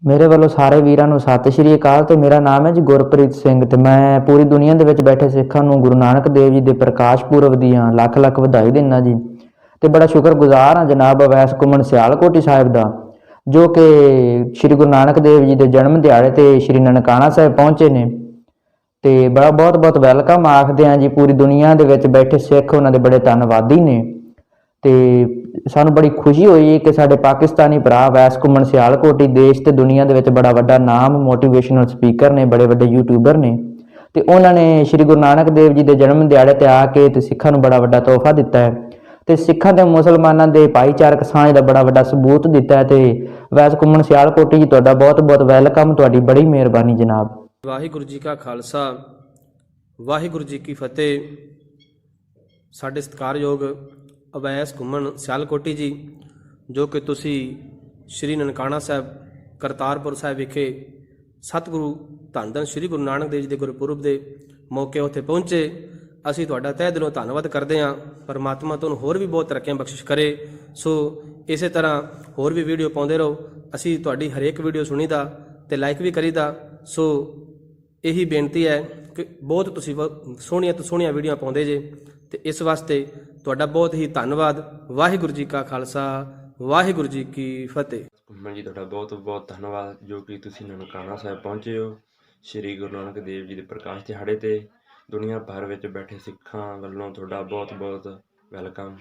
ਮੇਰੇ ਵੱਲੋਂ ਸਾਰੇ ਵੀਰਾਂ ਨੂੰ ਸਤਿ ਸ਼੍ਰੀ ਅਕਾਲ ਤੇ ਮੇਰਾ ਨਾਮ ਹੈ ਜੀ ਗੁਰਪ੍ਰੀਤ ਸਿੰਘ ਤੇ ਮੈਂ ਪੂਰੀ ਦੁਨੀਆ ਦੇ ਵਿੱਚ ਬੈਠੇ ਸਿੱਖਾਂ ਨੂੰ ਗੁਰੂ ਨਾਨਕ ਦੇਵ ਜੀ ਦੇ ਪ੍ਰਕਾਸ਼ ਪੁਰਬ ਦੀਆਂ ਲੱਖ ਲੱਖ ਵਧਾਈ ਦਿੰਦਾ ਜੀ। ਤੇ ਬੜਾ ਸ਼ੁਕਰਗੁਜ਼ਾਰ ਹਾਂ ਜਨਾਬ ਅਵੈਸ ਘੁੰਮਣ ਸਿਆਲਕੋਟੀ ਸਾਹਿਬ ਦਾ, ਜੋ ਕਿ ਸ੍ਰੀ ਗੁਰੂ ਨਾਨਕ ਦੇਵ ਜੀ ਦੇ ਜਨਮ ਦਿਹਾੜੇ ਤੇ ਸ੍ਰੀ ਨਨਕਾਣਾ ਸਾਹਿਬ ਪਹੁੰਚੇ ਨੇ। ਤੇ ਬੜਾ ਬਹੁਤ ਬਹੁਤ ਵੈਲਕਮ ਆਖਦੇ ਹਾਂ ਜੀ। ਪੂਰੀ ਦੁਨੀਆ ਦੇ ਵਿੱਚ ਬੈਠੇ ਸਿੱਖ ਉਹਨਾਂ ਦੇ ਬੜੇ ਧੰਨਵਾਦੀ ਨੇ ਤੇ ਸਾਨੂੰ ਬੜੀ ਖੁਸ਼ੀ ਹੋਈ ਕਿ ਸਾਡੇ ਪਾਕਿਸਤਾਨੀ ਭਰਾ ਵੈਸ ਘੁੰਮਣ ਸਿਆਲਕੋਟੀ ਦੇਸ਼ ਤੇ ਦੁਨੀਆ ਦੇ ਵਿੱਚ ਬੜਾ ਵੱਡਾ ਨਾਮ, ਮੋਟੀਵੇਸ਼ਨਲ ਸਪੀਕਰ ਨੇ, ਬੜੇ ਵੱਡੇ ਯੂਟਿਊਬਰ ਨੇ ਤੇ ਉਹਨਾਂ ਨੇ ਸ੍ਰੀ ਗੁਰੂ ਨਾਨਕ ਦੇਵ ਜੀ ਦੇ ਜਨਮ ਦਿਹਾੜੇ ਤੇ ਆ ਕੇ ਤੇ ਸਿੱਖਾਂ ਨੂੰ ਬੜਾ ਵੱਡਾ ਤੋਹਫਾ ਦਿੱਤਾ ਹੈ ਤੇ ਸਿੱਖਾਂ ਤੇ ਮੁਸਲਮਾਨਾਂ ਦੇ ਭਾਈਚਾਰਕ ਸਾਂਝ ਦਾ ਬੜਾ ਵੱਡਾ ਸਬੂਤ ਦਿੱਤਾ ਹੈ। ਤੇ ਵੈਸ ਘੁੰਮਣ ਸਿਆਲਕੋਟੀ ਜੀ ਤੁਹਾਡਾ ਬਹੁਤ ਬਹੁਤ ਵੈਲਕਮ, ਤੁਹਾਡੀ ਬੜੀ ਮਿਹਰਬਾਨੀ ਜਨਾਬ। ਵਾਹਿਗੁਰੂ ਜੀ ਕਾ ਖਾਲਸਾ, ਵਾਹਿਗੁਰੂ ਜੀ ਕੀ ਫਤਿਹ। ਸਾਡੇ ਸਤਿਕਾਰਯੋਗ ਅਵੈਸ ਘੁੰਮਣ ਸਿਆਲਕੋਟੀ ਜੀ, ਜੋ ਕਿ ਤੁਸੀਂ ਸ਼੍ਰੀ ਨਨਕਾਣਾ ਸਾਹਿਬ ਕਰਤਾਰਪੁਰ ਸਾਹਿਬ ਵਿਖੇ ਸਤਿਗੁਰੂ ਧੰਨ ਧੰਨ ਸ਼੍ਰੀ ਗੁਰੂ ਨਾਨਕ ਦੇਵ ਜੀ ਦੇ ਗੁਰਪੁਰਬ ਦੇ ਮੌਕੇ ਉੱਥੇ ਪਹੁੰਚੇ। ਅਸੀਂ ਤੁਹਾਡਾ ਤਹਿ ਦਿਲੋਂ ਧੰਨਵਾਦ ਕਰਦੇ ਹਾਂ। ਪਰਮਾਤਮਾ ਤੁਹਾਨੂੰ ਹੋਰ ਵੀ ਬਹੁਤ ਤਰੱਕੀਆਂ ਬਖਸ਼ਿਸ਼ ਕਰੇ। ਸੋ ਇਸੇ ਤਰ੍ਹਾਂ ਹੋਰ ਵੀ ਵੀਡੀਓ ਪਾਉਂਦੇ ਰਹੋ। ਅਸੀਂ ਤੁਹਾਡੀ ਹਰੇਕ ਵੀਡੀਓ ਸੁਣੀਦਾ ਅਤੇ ਲਾਈਕ ਵੀ ਕਰੀਦਾ। ਸੋ ਇਹੀ ਬੇਨਤੀ ਹੈ ਕਿ ਬਹੁਤ ਤੁਸੀਂ ਸੋਹਣੀਆਂ ਤੋਂ ਸੋਹਣੀਆਂ ਵੀਡੀਓ ਪਾਉਂਦੇ ਜੇ ਅਤੇ ਇਸ ਵਾਸਤੇ ਤੁਹਾਡਾ ਬਹੁਤ ਹੀ ਧੰਨਵਾਦ। ਵਾਹਿਗੁਰੂ ਜੀ ਕਾ ਖਾਲਸਾ, ਵਾਹਿਗੁਰੂ ਜੀ ਕੀ ਫਤਿਹ। ਘੁੰਮਣ ਜੀ ਤੁਹਾਡਾ ਬਹੁਤ ਬਹੁਤ ਧੰਨਵਾਦ, ਜੋ ਕਿ ਤੁਸੀਂ ਨਨਕਾਣਾ ਸਾਹਿਬ ਪਹੁੰਚੇ ਹੋ ਸ਼੍ਰੀ ਗੁਰੂ ਨਾਨਕ ਦੇਵ ਜੀ ਦੇ ਪ੍ਰਕਾਸ਼ ਦਿਹਾੜੇ ਤੇ। ਦੁਨੀਆ ਭਰ ਵਿੱਚ ਬੈਠੇ ਸਿੱਖਾਂ ਵੱਲੋਂ ਤੁਹਾਡਾ ਬਹੁਤ ਬਹੁਤ ਵੈਲਕਮ।